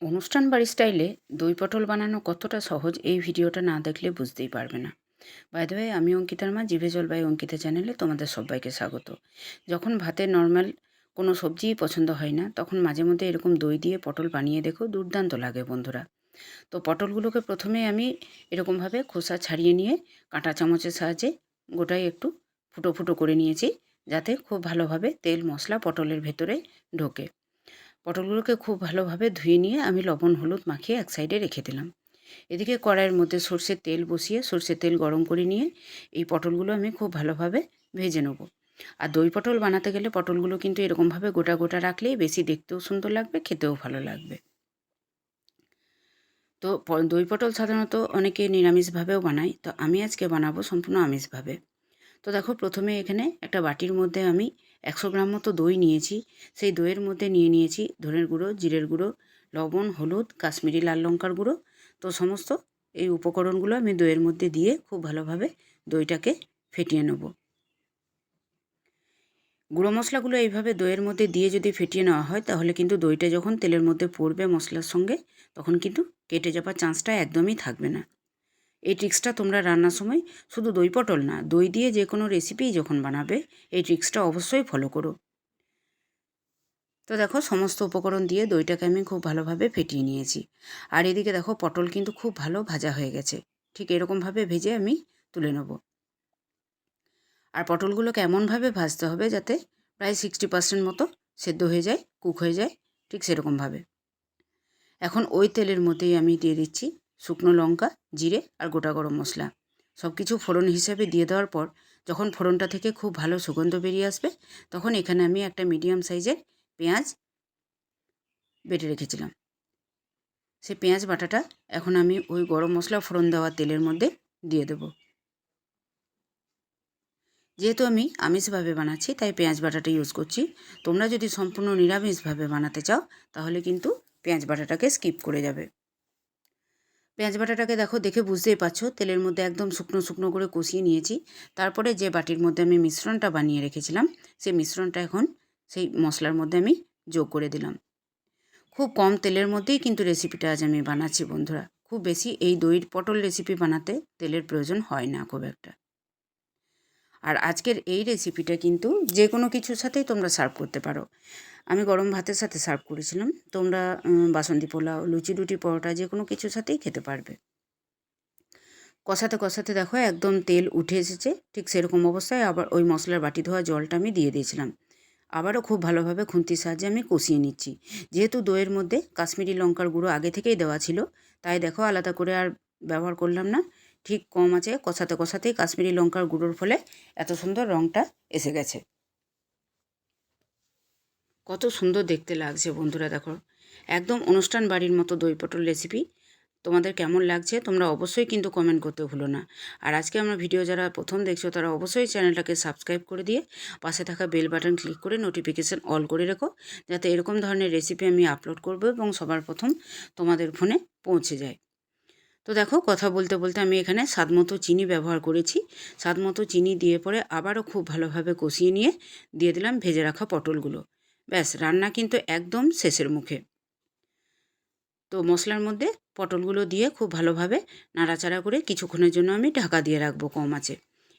অনুষ্ঠান বাড়ি স্টাইলে দই পটল বানানো কতটা সহজ এই ভিডিওটা না দেখলে বুঝতেই পারবে না। বাই দ্য ওয়ে, আমি অঙ্কিতার মা, জিভে জল বাই অঙ্কিতা চ্যানেলে তোমাদের সবাইকে স্বাগত। যখন ভাতে নর্মাল কোনো সবজিই পছন্দ হয় না, তখন মাঝে মধ্যে এরকম দই দিয়ে পটল বানিয়ে দেখো, দুর্দান্ত লাগে বন্ধুরা। তো পটলগুলোকে প্রথমে আমি এরকমভাবে খোসা ছাড়িয়ে নিয়ে কাঁটা চামচের সাহায্যে গোটাই একটু ফুটো ফুটো করে নিয়েছি, যাতে খুব ভালোভাবে তেল মশলা পটলের ভেতরে ঢোকে। পটলগুলোকে খুব ভালোভাবে ধুয়ে নিয়ে আমি লবণ হলুদ মাখিয়ে এক সাইডে রেখে দিলাম। এদিকে কড়াইয়ের মধ্যে সর্ষের তেল বসিয়ে সর্ষের তেল গরম করে নিয়ে এই পটলগুলো আমি খুব ভালোভাবে ভেজে নেব। আর দই পটল বানাতে গেলে পটলগুলো কিন্তু এরকমভাবে গোটা গোটা রাখলেই বেশি দেখতেও সুন্দর লাগবে, খেতেও ভালো লাগবে। তো দই পটল সাধারণত অনেকে নিরামিষভাবেও বানায়, তো আমি আজকে বানাবো সম্পূর্ণ আমিষভাবে। তো দেখো, প্রথমে এখানে একটা বাটির মধ্যে আমি 100 গ্রাম মতো দই নিয়েছি। সেই দইয়ের মধ্যে নিয়ে নিয়েছি ধনের গুঁড়ো, জিরের গুঁড়ো, লবণ, হলুদ, কাশ্মীরি লাল লঙ্কার গুঁড়ো। তো সমস্ত এই উপকরণগুলো আমি দইয়ের মধ্যে দিয়ে খুব ভালোভাবে দইটাকে ফেটিয়ে নেব। গুঁড়ো মশলাগুলো এইভাবে দইয়ের মধ্যে দিয়ে যদি ফেটিয়ে নেওয়া হয়, তাহলে কিন্তু দইটা যখন তেলের মধ্যে পড়বে মশলার সঙ্গে, তখন কিন্তু কেটে যাওয়ার চান্সটা একদমই থাকবে না। এই ট্রিক্সটা তোমরা রান্নার সময় শুধু দই পটল না, দই দিয়ে যে কোনো রেসিপিই যখন বানাবে, এই ট্রিক্সটা অবশ্যই ফলো করো। তো দেখো, সমস্ত উপকরণ দিয়ে দইটাকে আমি খুব ভালোভাবে ফেটিয়ে নিয়েছি। আর এদিকে দেখো, পটল কিন্তু খুব ভালো ভাজা হয়ে গেছে। ঠিক এরকমভাবে ভেজে আমি তুলে নেব। আর পটলগুলোকে এমনভাবে ভাজতে হবে যাতে প্রায় 60% মতো সেদ্ধ হয়ে যায়, কুক হয়ে যায়, ঠিক সেরকমভাবে। এখন ওই তেলের মধ্যেই আমি দিয়ে দিচ্ছি শুকনো লঙ্কা, জিরে আর গোটা গরম মশলা। সব কিছু ফোড়ন হিসেবে দিয়ে দেওয়ার পর যখন ফোড়নটা থেকে খুব ভালো সুগন্ধ বেরিয়ে আসবে, তখন এখানে আমি একটা মিডিয়াম সাইজের পেঁয়াজ বেটে রেখেছিলাম। সেই পেঁয়াজ বাটাটা এখন আমি ওই গরম মশলা ফোড়ন দেওয়া তেলের মধ্যে দিয়ে দেব। যেহেতু আমি আমিষভাবে বানাচ্ছি, তাই পেঁয়াজ বাটাটা ইউজ করছি। তোমরা যদি সম্পূর্ণ নিরামিষভাবে বানাতে চাও, তাহলে কিন্তু পেঁয়াজ বাটাটাকে স্কিপ করে যাবে। পেঁয়াজ বাটাটাকে দেখো, দেখে বুঝতেই পারছো তেলের মধ্যে একদম শুকনো শুকনো করে কষিয়ে নিয়েছি। তারপরে যে বাটির মধ্যে আমি মিশ্রণটা বানিয়ে রেখেছিলাম, সেই মিশ্রণটা এখন সেই মশলার মধ্যে আমি যোগ করে দিলাম। খুব কম তেলের মধ্যেই কিন্তু রেসিপিটা আজ আমি বানাচ্ছি বন্ধুরা। খুব বেশি এই দইয়ের পটল রেসিপি বানাতে তেলের প্রয়োজন হয় না খুব একটা। আর আজকের এই রেসিপিটা কিন্তু যে কোনো কিছুর সাথেই তোমরা সার্ভ করতে পারো। আমি গরম ভাতের সাথে সার্ভ করেছিলাম। তোমরা বাসন্তী পোলাও, লুচি, রুটি, পরোটা যে কোনো কিছুর সাথেই খেতে পারবে। কষাতে কষাতে দেখো একদম তেল উঠে এসেছে। ঠিক সেরকম অবস্থায় আবার ওই মশলার বাটি ধোয়া জলটা আমি দিয়ে দিয়েছিলাম। আবারও খুব ভালোভাবে খুন্তির সাহায্যে আমি কষিয়ে নিচ্ছি। যেহেতু দইয়ের মধ্যে কাশ্মীরি লঙ্কার গুঁড়ো আগে থেকেই দেওয়া ছিল, তাই দেখো আলাদা করে আর ব্যবহার করলাম না। ঠিক কম আছে কষাতে কষাতেই কাশ্মীরি লঙ্কার গুঁড়োর ফলে এত সুন্দর রঙটা এসে গেছে। কত সুন্দর দেখতে লাগছে বন্ধুরা, দেখো একদম অনুষ্ঠান বাড়ির মতো দই পটল রেসিপি। তোমাদের কেমন লাগছে তোমরা অবশ্যই কিন্তু কমেন্ট করতে ভুলো না। আর আজকে আমার ভিডিও যারা প্রথম দেখছো, তারা অবশ্যই চ্যানেলটাকে সাবস্ক্রাইব করে দিয়ে পাশে থাকা বেল বাটন ক্লিক করে নোটিফিকেশান অল করে রেখো, যাতে এরকম ধরনের রেসিপি আমি আপলোড করবো এবং সবার প্রথম তোমাদের ফোনে পৌঁছে যায়। তো দেখো, কথা বলতে বলতে আমি এখানে স্বাদমতো চিনি ব্যবহার করেছি। স্বাদমতো চিনি দিয়ে পরে আবারও খুব ভালোভাবে কষিয়ে নিয়ে দিয়ে দিলাম ভেজে রাখা পটলগুলো। ব্যাস, রান্না কিন্তু একদম শেষের মুখে। তো মশলার মধ্যে পটলগুলো দিয়ে খুব ভালোভাবে নাড়াচাড়া করে কিছুক্ষণের জন্য আমি ঢাকা দিয়ে রাখবো কম আঁচে।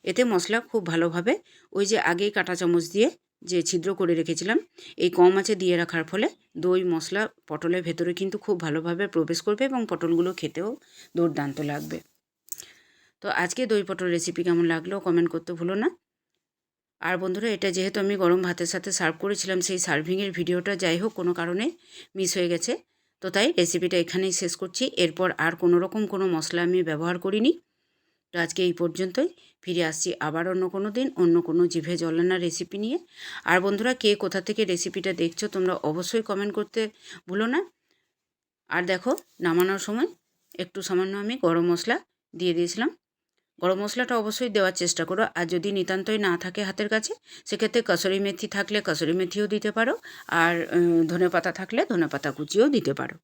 এতে মশলা খুব ভালোভাবে ওই যে আগেই কাঁটা চামচ দিয়ে যে ছিদ্র করে রেখেছিলাম, এই কম আঁচে দিয়ে রাখার ফলে দই মশলা পটলের ভেতরে কিন্তু খুব ভালোভাবে প্রবেশ করবে এবং পটলগুলো খেতেও দুর্দান্ত লাগবে। তো আজকে দই পটল রেসিপি কেমন লাগলো কমেন্ট করতে ভুলো না। আর বন্ধুরা, এটা যেহেতু আমি গরম ভাতের সাথে সার্ভ করেছিলাম, সেই সার্ভিংয়ের ভিডিওটা যাই হোক কোনো কারণে মিস হয়ে গেছে। তো তাই রেসিপিটা এখানেই শেষ করছি। এরপর আর কোনো রকম কোনো মশলা আমি ব্যবহার করিনি। তো আজকে এই পর্যন্তই। ফিরে আসছি আবার অন্য কোনো দিন অন্য কোনো জিভে জল আনা রেসিপি নিয়ে। আর বন্ধুরা, কে কোথা থেকে রেসিপিটা দেখছো তোমরা অবশ্যই কমেন্ট করতে ভুলো না। আর দেখো, নামানোর সময় একটু সামান্য আমি গরম মশলা দিয়ে দিয়েছিলাম। গরম মশলাটা অবশ্যই দেওয়ার চেষ্টা করো। আর যদি নিতান্তই না থাকে হাতের কাছে, সেক্ষেত্রে কসুরি মেথি থাকলে কসুরি মেথিও দিতে পারো। আর ধনেপাতা থাকলে ধনেপাতা কুচিও দিতে পারো।